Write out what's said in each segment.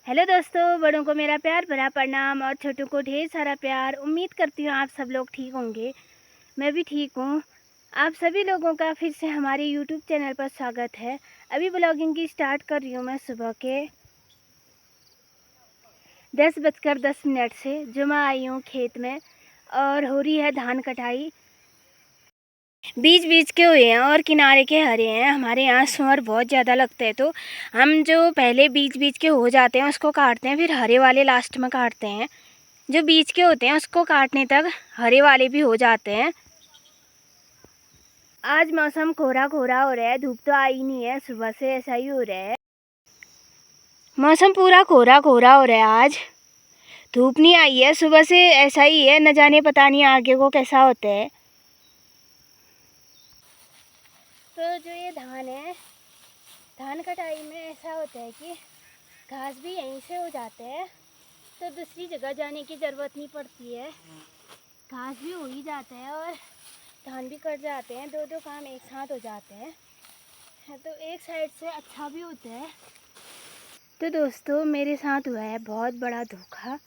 Hello दोस्तों, बड़ों को मेरा प्यार भरा प्रणाम और छोटों को ढेर सारा प्यार। उम्मीद करती हूँ आप सब लोग ठीक होंगे। मैं भी ठीक हूँ। आप सभी लोगों का फिर से हमारे यूट्यूब चैनल पर स्वागत है। अभी ब्लॉगिंग की स्टार्ट कर रही हूँ मैं सुबह के 10:10 से, जो मैं आई हूँ खेत में और हो रही है धान कटाई। बीज बीज के हुए हैं और किनारे के हरे हैं। हमारे यहाँ सुअर बहुत ज़्यादा लगते हैं, तो हम जो पहले बीज बीज के हो जाते हैं उसको काटते हैं, फिर हरे वाले लास्ट में काटते हैं। जो बीज के होते हैं उसको काटने तक हरे वाले भी हो जाते हैं। आज मौसम कोहरा कोहरा हो रहा है, धूप तो आई नहीं है। सुबह से ऐसा ही हो रहा है, मौसम पूरा कोहरा कोहरा हो रहा है। आज धूप नहीं आई है, सुबह से ऐसा ही है। न जाने पता नहीं आगे को कैसा होता है। तो जो ये धान है, धान कटाई में ऐसा होता है कि घास भी यहीं से हो जाते हैं, तो दूसरी जगह जाने की ज़रूरत नहीं पड़ती है। घास भी हो ही जाता है और धान भी कट जाते हैं। दो काम एक साथ हो जाते हैं, तो एक साइड से अच्छा भी होता है। तो दोस्तों, मेरे साथ हुआ है बहुत बड़ा धोखा,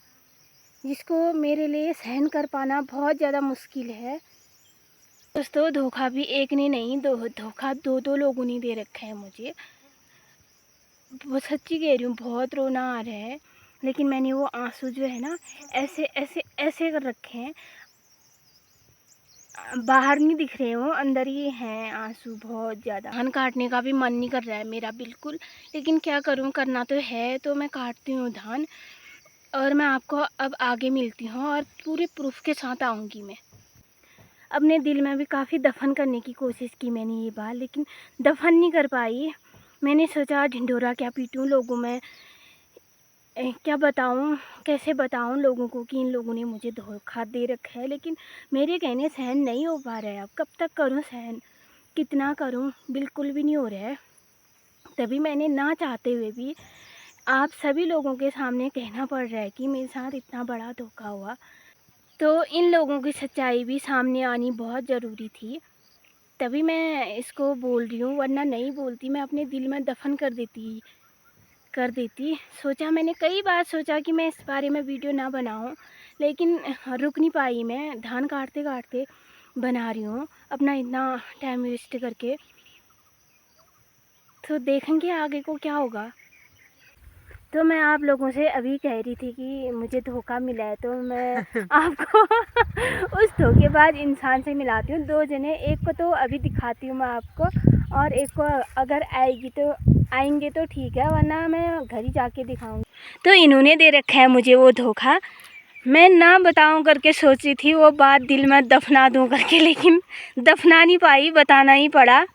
जिसको मेरे लिए सहन कर पाना बहुत ज़्यादा मुश्किल है। दोस्तों, धोखा भी एक ने नहीं, धोखा दो लोगों ने दे रखा है मुझे। वो सच्ची कह रही हूँ, बहुत रोना आ रहा है। लेकिन मैंने वो आंसू जो है ना, ऐसे ऐसे ऐसे कर रखे हैं, बाहर नहीं दिख रहे हो, अंदर ही हैं आंसू बहुत ज़्यादा। धान काटने का भी मन नहीं कर रहा है मेरा बिल्कुल, लेकिन क्या करूँ, करना तो है, तो मैं काटती हूँ धान। और मैं आपको अब आगे मिलती हूँ और पूरे प्रूफ के साथ आऊँगी मैं। अपने दिल में भी काफ़ी दफन करने की कोशिश की मैंने ये बात, लेकिन दफन नहीं कर पाई। मैंने सोचा ढिंढोरा क्या पीटूँ लोगों में, क्या बताऊँ, कैसे बताऊँ लोगों को कि इन लोगों ने मुझे धोखा दे रखा है। लेकिन मेरे कहने सहन नहीं हो पा रहा है। अब कब तक करूँ सहन, कितना करूँ, बिल्कुल भी नहीं हो रहा है। तभी मैंने ना चाहते हुए भी आप सभी लोगों के सामने कहना पड़ रहा है कि मेरे साथ इतना बड़ा धोखा हुआ। तो इन लोगों की सच्चाई भी सामने आनी बहुत ज़रूरी थी, तभी मैं इसको बोल रही हूँ, वरना नहीं बोलती। मैं अपने दिल में दफन कर देती। सोचा, मैंने कई बार सोचा कि मैं इस बारे में वीडियो ना बनाऊं, लेकिन रुक नहीं पाई। मैं धान काटते काटते बना रही हूँ, अपना इतना टाइम वेस्ट करके। तो देखेंगे आगे को क्या होगा। तो मैं आप लोगों से अभी कह रही थी कि मुझे धोखा मिला है, तो मैं आपको उस धोखेबाज इंसान से मिलाती हूँ। दो जने, एक को तो अभी दिखाती हूँ मैं आपको, और एक को अगर आएंगे तो ठीक है, वरना मैं घर ही जाके दिखाऊंगी। तो इन्होंने दे रखा है मुझे वो धोखा। मैं ना बताऊं करके सोच रही थी वो बात दिल में दफना दूं करके, लेकिन दफना नहीं पाई, बताना ही पड़ा।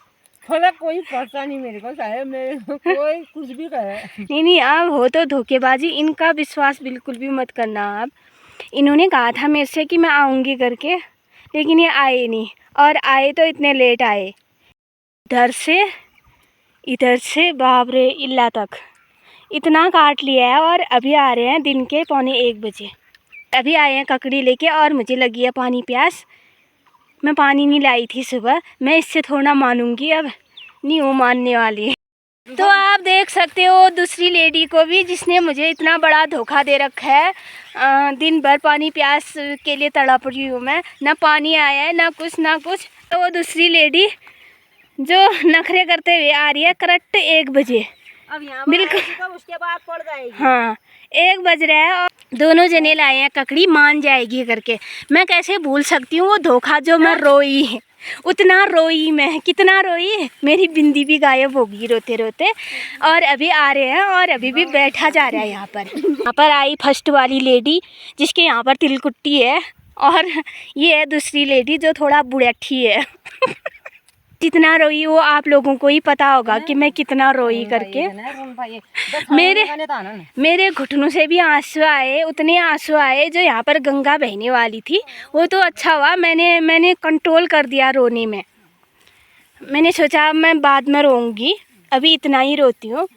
फला कोई पता नहीं मेरे को, चाहे मेरे कोई कुछ भी कहे। नहीं, आप हो तो धोखेबाजी, इनका विश्वास बिल्कुल भी मत करना आप। इन्होंने कहा था मेरे से कि मैं आऊँगी करके, लेकिन ये आए नहीं, और आए तो इतने लेट आए। इधर से बाप रे इल्ला तक इतना काट लिया है, और अभी आ रहे हैं दिन के 1:45 बजे। अभी आए हैं ककड़ी लेके, और मुझे लगी है पानी प्यास। मैं पानी नहीं लाई थी सुबह, मैं इससे थोड़ा मानूंगी, अब नहीं हूँ मानने वाली। तो आप देख सकते हो दूसरी लेडी को भी, जिसने मुझे इतना बड़ा धोखा दे रखा है। दिन भर पानी प्यास के लिए तड़प रही हूँ मैं, ना पानी आया है ना कुछ। तो वो दूसरी लेडी जो नखरे करते हुए आ रही है करेक्ट 1 बजे, अब यहाँ बिल्कुल उसके बाद पड़ जाएगी। हाँ, 1 बज रहा है और दोनों जने लाए हैं ककड़ी, मान जाएगी करके। मैं कैसे भूल सकती हूँ वो धोखा, जो मैं रोई, उतना रोई मैं, कितना रोई, मेरी बिंदी भी गायब होगी रोते रोते। और अभी आ रहे हैं, और अभी भी बैठा जा रहा है यहाँ पर आई फर्स्ट वाली लेडी, जिसके यहाँ पर तिलकुट्टी है, और ये है दूसरी लेडी जो थोड़ा बुढ़ठी है। जितना रोई वो आप लोगों को ही पता होगा कि मैं कितना रोई करके। मेरे घुटनों से भी आंसू आए, उतने आंसू आए जो यहाँ पर गंगा बहने वाली थी। वो तो अच्छा हुआ, मैंने कंट्रोल कर दिया रोने में। मैंने सोचा अब मैं बाद में रोऊंगी, अभी इतना ही रोती हूँ।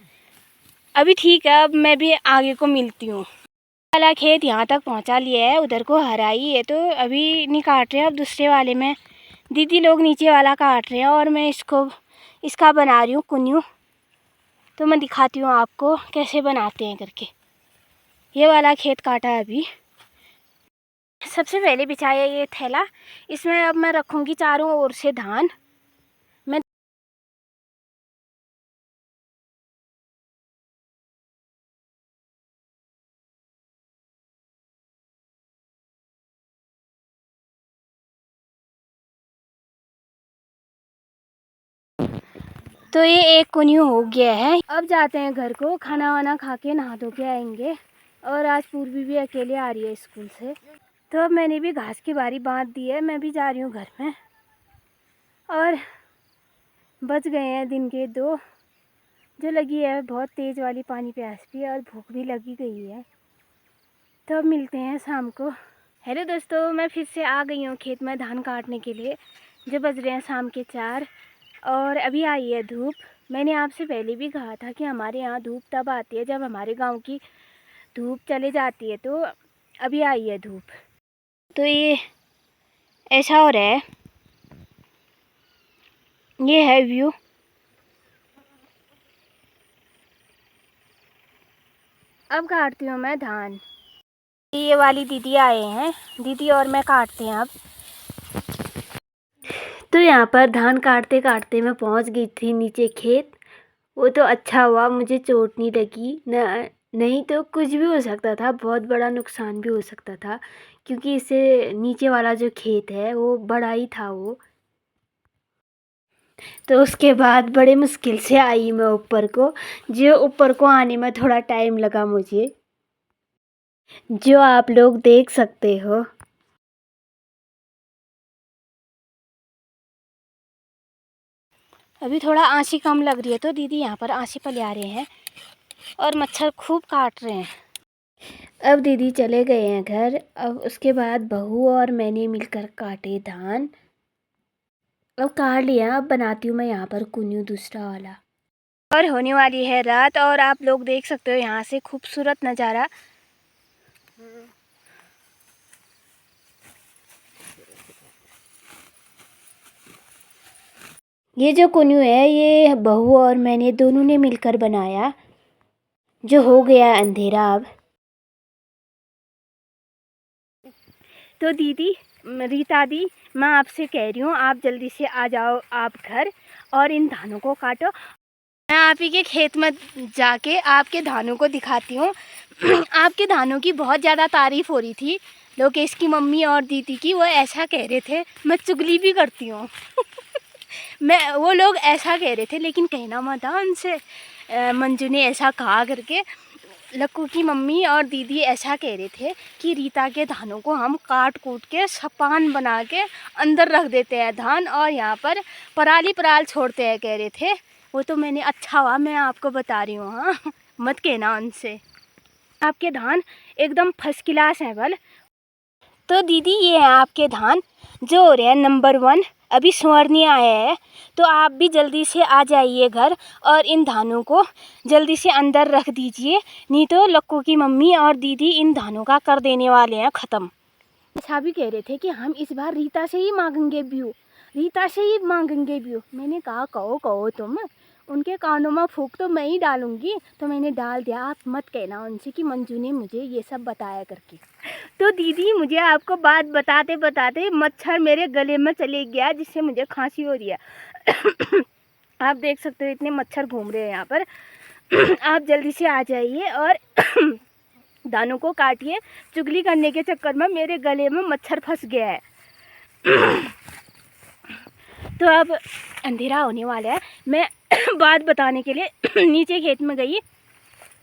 अभी ठीक है, अब मैं भी आगे को मिलती हूँ। वाला खेत यहाँ तक पहुँचा लिया है, उधर को हराई है, तो अभी नहीं काट रहे। अब दूसरे वाले में दीदी लोग नीचे वाला काट रहे हैं, और मैं इसका बना रही हूँ कुन्यू। तो मैं दिखाती हूँ आपको कैसे बनाते हैं करके। ये वाला खेत काटा है अभी। सबसे पहले बिछाया ये थैला, इसमें अब मैं रखूँगी चारों ओर से धान। मैं तो ये एक कुन्यू हो गया है। अब जाते हैं घर को, खाना वाना खा के नहा धो के आएंगे। और आज पूर्वी भी अकेले आ रही है स्कूल से, तो अब मैंने भी घास की बारी बांध दी है, मैं भी जा रही हूँ घर में। और बज गए हैं दिन के 2, जो लगी है बहुत तेज़ वाली पानी प्यास भी, और भूख भी लगी गई है। तो अब मिलते हैं शाम को। हेलो दोस्तों, मैं फिर से आ गई हूँ खेत में धान काटने के लिए। जो बज रहे हैं शाम के 4 और अभी आई है धूप। मैंने आपसे पहले भी कहा था कि हमारे यहाँ धूप तब आती है जब हमारे गांव की धूप चले जाती है, तो अभी आई है धूप। तो ये ऐसा हो रहा है, ये है व्यू। अब काटती हूँ मैं धान। ये वाली दीदी आए हैं, दीदी और मैं काटते हैं अब। तो यहाँ पर धान काटते काटते मैं पहुँच गई थी नीचे खेत। वो तो अच्छा हुआ मुझे चोट नहीं लगी, नहीं तो कुछ भी हो सकता था, बहुत बड़ा नुकसान भी हो सकता था, क्योंकि इससे नीचे वाला जो खेत है वो बड़ा ही था वो। तो उसके बाद बड़े मुश्किल से आई मैं ऊपर को, जो ऊपर को आने में थोड़ा टाइम लगा मुझे, जो आप लोग देख सकते हो। अभी थोड़ा आंची कम लग रही है, तो दीदी यहाँ पर आंची पलिया रहे हैं और मच्छर खूब काट रहे हैं। अब दीदी चले गए हैं घर। अब उसके बाद बहू और मैंने मिलकर काटे धान। अब काट लिया, अब बनाती हूँ मैं यहाँ पर कुन्यू दूसरा वाला। और होने वाली है रात, और आप लोग देख सकते हो यहाँ से खूबसूरत नज़ारा। ये जो कुन्यू है ये बहू और मैंने दोनों ने मिलकर बनाया, जो हो गया अंधेरा अब। तो दीदी, रीता दी, मैं आपसे कह रही हूँ आप जल्दी से आ जाओ आप घर, और इन धानों को काटो। मैं आप ही के खेत में जाके आपके धानों को दिखाती हूँ। आपके धानों की बहुत ज़्यादा तारीफ़ हो रही थी लोकेश की मम्मी और दीदी की, वो ऐसा कह रहे थे, मैं चुगली भी करती हूँ। वो लोग ऐसा कह रहे थे, लेकिन कहना मत था उनसे, मंजू ने ऐसा कहा करके। लक्कू की मम्मी और दीदी ऐसा कह रहे थे कि रीता के धानों को हम काट कूट के सपान बना के अंदर रख देते हैं धान, और यहाँ पर पराली पराल छोड़ते हैं, कह रहे थे वो। तो मैंने अच्छा हुआ मैं आपको बता रही हूँ, हाँ मत कहना उनसे। आपके धान एकदम फर्स्ट क्लास हैं बल। तो दीदी ये हैं आपके धान, जो हो रहे हैं नंबर 1। अभी स्वर्ण आया है, तो आप भी जल्दी से आ जाइए घर और इन धानों को जल्दी से अंदर रख दीजिए, नहीं तो लक्कू की मम्मी और दीदी इन धानों का कर देने वाले हैं ख़त्म। ऐसा भी कह रहे थे कि हम इस बार रीता से ही मांगेंगे व्यू, रीता से ही मांगेंगे व्यू। मैंने कहा कहो तुम, उनके कानों में फूंक तो मैं ही डालूंगी। तो मैंने डाल दिया, आप मत कहना उनसे कि मंजू ने मुझे ये सब बताया करके। तो दीदी, मुझे आपको बात बताते बताते मच्छर मेरे गले में चले गया, जिससे मुझे खांसी हो रही है। आप देख सकते हो इतने मच्छर घूम रहे हैं यहाँ पर। आप जल्दी से आ जाइए और दानों को काटिए। चुगली करने के चक्कर में मेरे गले में मच्छर फंस गया है। तो अब अंधेरा होने वाला है। मैं बात बताने के लिए नीचे खेत में गई,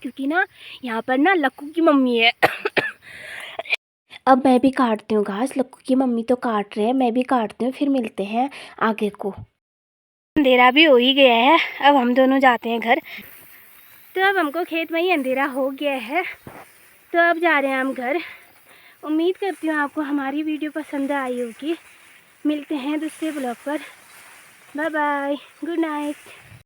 क्योंकि ना यहाँ पर ना लक्कू की मम्मी है। अब मैं भी काटती हूँ घास, लक्कू की मम्मी तो काट रहे हैं, मैं भी काटती हूँ, फिर मिलते हैं आगे को। अंधेरा भी हो ही गया है, अब हम दोनों जाते हैं घर। तो अब हमको खेत में ही अंधेरा हो गया है, तो अब जा रहे हैं हम घर। उम्मीद करती हूँ आपको हमारी वीडियो पसंद आई होगी। मिलते हैं दूसरे ब्लॉग पर। Bye bye, good night.